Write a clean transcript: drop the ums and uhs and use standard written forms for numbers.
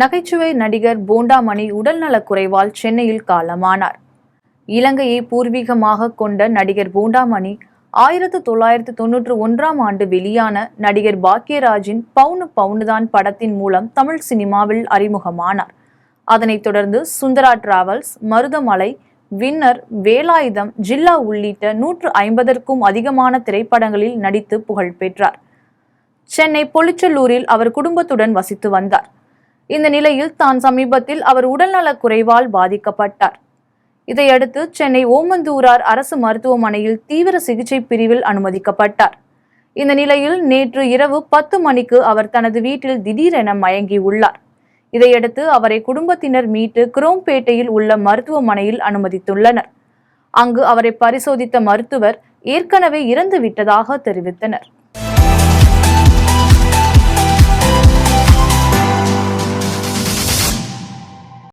நகைச்சுவை நடிகர் போண்டாமணி உடல்நலக் குறைவால் சென்னையில் காலமானார். இலங்கையை பூர்வீகமாக கொண்ட நடிகர் போண்டாமணி 1991ஆம் ஆண்டு வெளியான நடிகர் பாக்யராஜின் பவுனு பவுனுதான் படத்தின் மூலம் தமிழ் சினிமாவில் அறிமுகமானார். அதனைத் தொடர்ந்து சுந்தரா டிராவல்ஸ், மருதமலை, வின்னர், வேலாயுதம், ஜில்லா உள்ளிட்ட 150க்கும் அதிகமான திரைப்படங்களில் நடித்து புகழ் பெற்றார். சென்னை பொலிச்சலூரில் அவர் குடும்பத்துடன் வசித்து வந்தார். இந்த நிலையில் தான் சமீபத்தில் அவர் உடல்நலக் குறைவால் பாதிக்கப்பட்டார். இதையடுத்து சென்னை ஓமந்தூரார் அரசு மருத்துவமனையில் தீவிர சிகிச்சை பிரிவில் அனுமதிக்கப்பட்டார். இந்த நிலையில் நேற்று இரவு 10 மணிக்கு அவர் தனது வீட்டில் திடீரென மயங்கியுள்ளார். இதையடுத்து அவரை குடும்பத்தினர் மீட்டு குரோம்பேட்டையில் உள்ள மருத்துவமனையில் அனுமதித்துள்ளனர். அங்கு அவரை பரிசோதித்த மருத்துவர் ஏற்கனவே இறந்து விட்டதாக தெரிவித்தனர்.